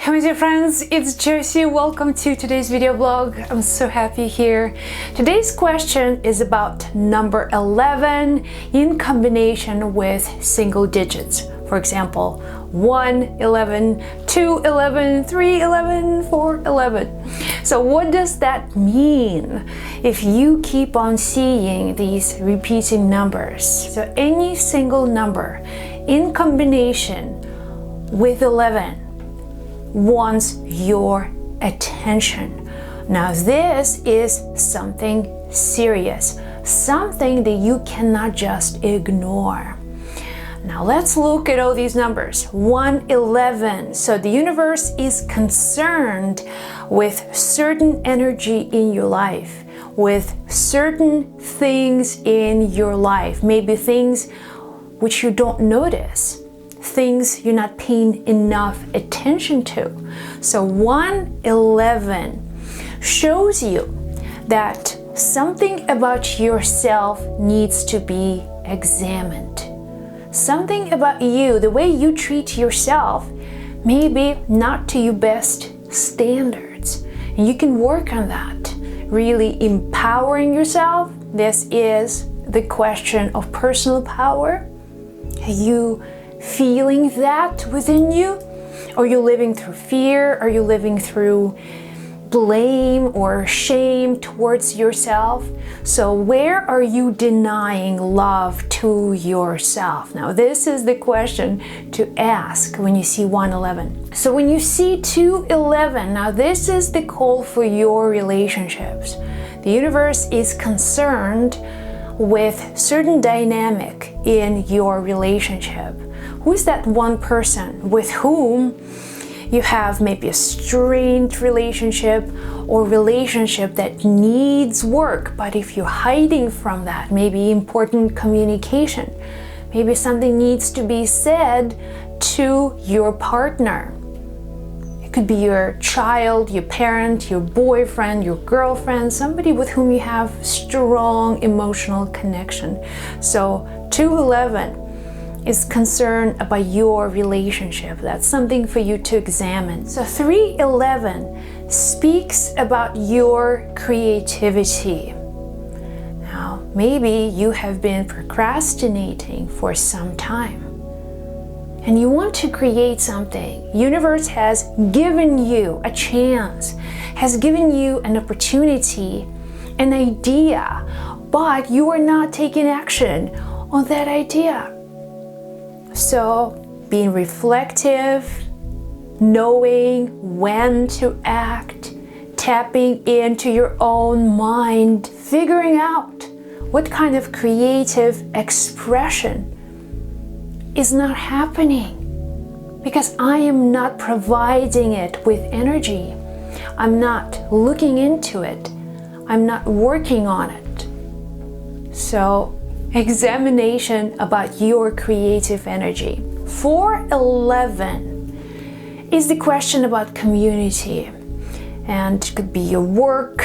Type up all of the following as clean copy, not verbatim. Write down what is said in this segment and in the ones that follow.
Hi my dear friends, it's Josie. Welcome to today's video blog. I'm so happy here. Today's question is about number 11 in combination with single digits. For example, 1, 11, 2, 11, 3, 11, 4, 11. So what does that mean if you keep on seeing these repeating numbers? So any single number in combination with 11 wants your attention. Now this is something serious, something that you cannot just ignore. Now let's look at all these numbers. 1, 11. So the universe is concerned with certain energy in your life, with certain things in your life, maybe things which you don't notice, things you're not paying enough attention to. So 111 shows you that something about yourself needs to be examined. Something about you, the way you treat yourself, maybe not to your best standards. And you can work on that. Really empowering yourself. This is the question of personal power. Are you feeling that within you? Are you living through fear? Are you living through blame or shame towards yourself? So where are you denying love to yourself? Now this is the question to ask when you see 111. So when you see 211, now this is the call for your relationships. The universe is concerned with certain dynamic in your relationship. Who is that one person with whom you have maybe a strained relationship or relationship that needs work, but if you're hiding from that, maybe important communication, maybe something needs to be said to your partner. It could be your child, your parent, your boyfriend, your girlfriend, somebody with whom you have strong emotional connection. So 211 is concerned about your relationship. That's something for you to examine. So 311 speaks about your creativity. Now, maybe you have been procrastinating for some time and you want to create something. Universe has given you a chance, has given you an opportunity, an idea, but you are not taking action on that idea. So being reflective, knowing when to act, tapping into your own mind, figuring out what kind of creative expression is not happening because I am not providing it with energy. I'm not looking into it. I'm not working on it. So examination about your creative energy. 411 is the question about community, and it could be your work,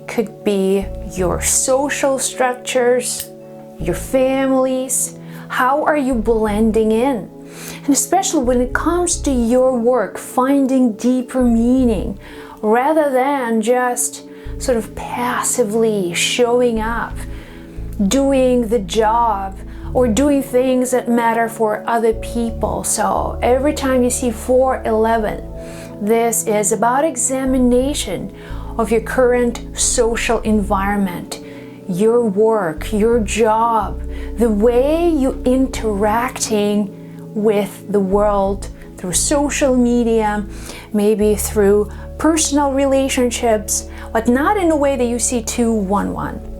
could be your social structures, your families. How are you blending in? And especially when it comes to your work, finding deeper meaning rather than just sort of passively showing up, doing the job or doing things that matter for other people. So every time you see 411, this is about examination of your current social environment, your work, your job, the way you're interacting with the world through social media, maybe through personal relationships, but not in a way that you see 211.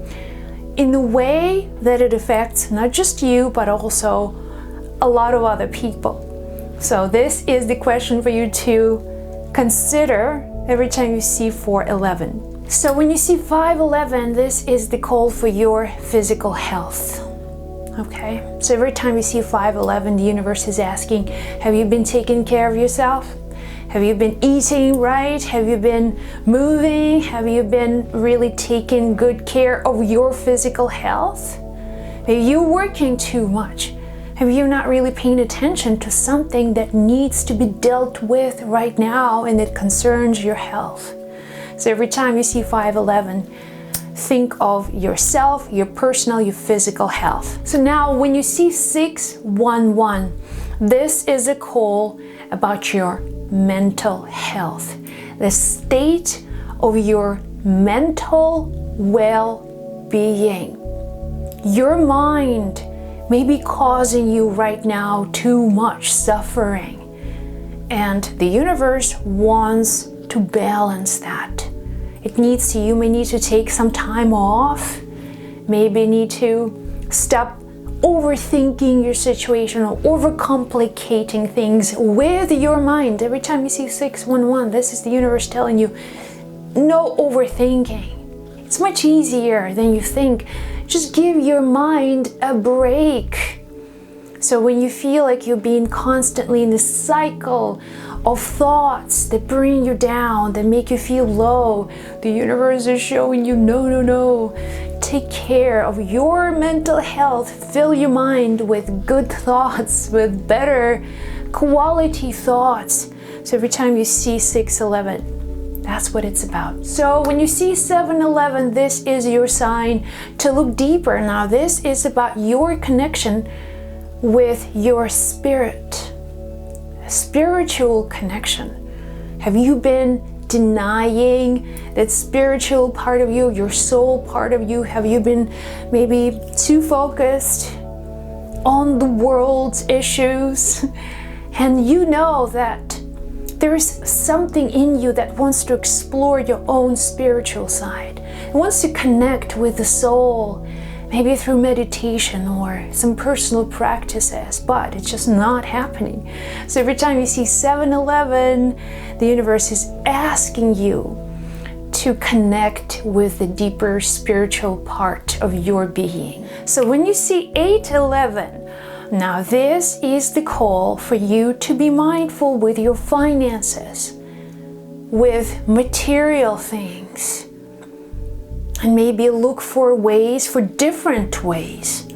In the way that it affects not just you, but also a lot of other people. So this is the question for you to consider every time you see 411. So when you see 511, this is the call for your physical health. Okay, so every time you see 511, the universe is asking, have you been taking care of yourself? Have you been eating right? Have you been moving? Have you been really taking good care of your physical health? Maybe you're working too much. Have you not really paying attention to something that needs to be dealt with right now and it concerns your health? So every time you see 511, think of yourself, your personal, your physical health. So now when you see 611, this is a call about your mental health, the state of your mental well-being. Your mind may be causing you right now too much suffering, and the universe wants to balance that. It needs to, you may need to take some time off, maybe need to stop overthinking your situation or overcomplicating things with your mind. Every time you see 611, this is the universe telling you, no overthinking. It's much easier than you think. Just give your mind a break. So when you feel like you're being constantly in this cycle of thoughts that bring you down, that make you feel low, the universe is showing you, no. Take care of your mental health. Fill your mind with good thoughts, with better quality thoughts. So every time you see 611, that's what it's about. So when you see 711, this is your sign to look deeper. Now this is about your connection with your spirit, a spiritual connection. Have you been denying that spiritual part of you, your soul part of you? Have you been maybe too focused on the world's issues? And you know that there's something in you that wants to explore your own spiritual side. It wants to connect with the soul, maybe through meditation or some personal practices, but it's just not happening. So every time you see 711, the universe is asking you to connect with the deeper spiritual part of your being. So when you see 811, now this is the call for you to be mindful with your finances, with material things, and maybe look for different ways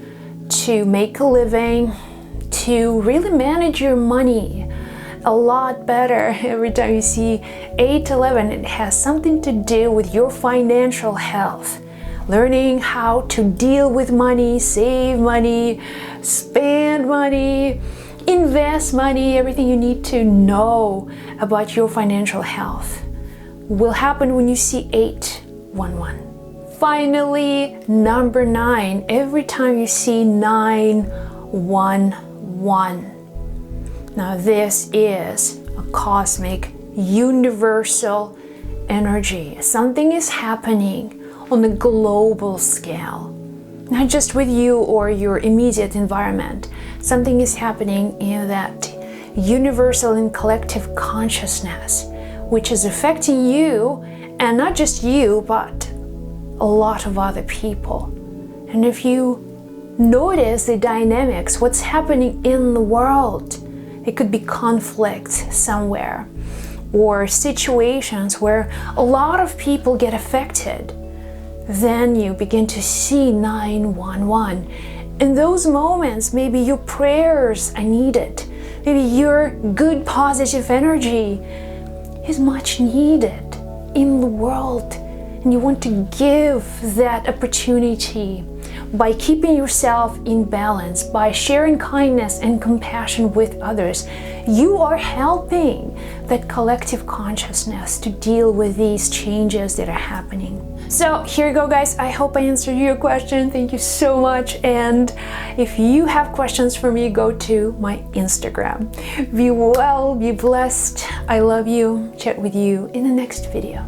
to make a living, to really manage your money a lot better. Every time you see 811, it has something to do with your financial health. Learning how to deal with money, save money, spend money, invest money, everything you need to know about your financial health will happen when you see 811. Finally, number 9, every time you see 911. Now this is a cosmic, universal energy. Something is happening on a global scale, not just with you or your immediate environment. Something is happening in that universal and collective consciousness, which is affecting you, and not just you, but a lot of other people. And if you notice the dynamics, what's happening in the world, it could be conflict somewhere, or situations where a lot of people get affected. Then you begin to see 911. In those moments, maybe your prayers are needed. Maybe your good positive energy is much needed in the world. And you want to give that opportunity by keeping yourself in balance, by sharing kindness and compassion with others. You are helping that collective consciousness to deal with these changes that are happening. So here you go, guys. I hope I answered your question. Thank you so much. And if you have questions for me, go to my Instagram. Be well, be blessed. I love you. Chat with you in the next video.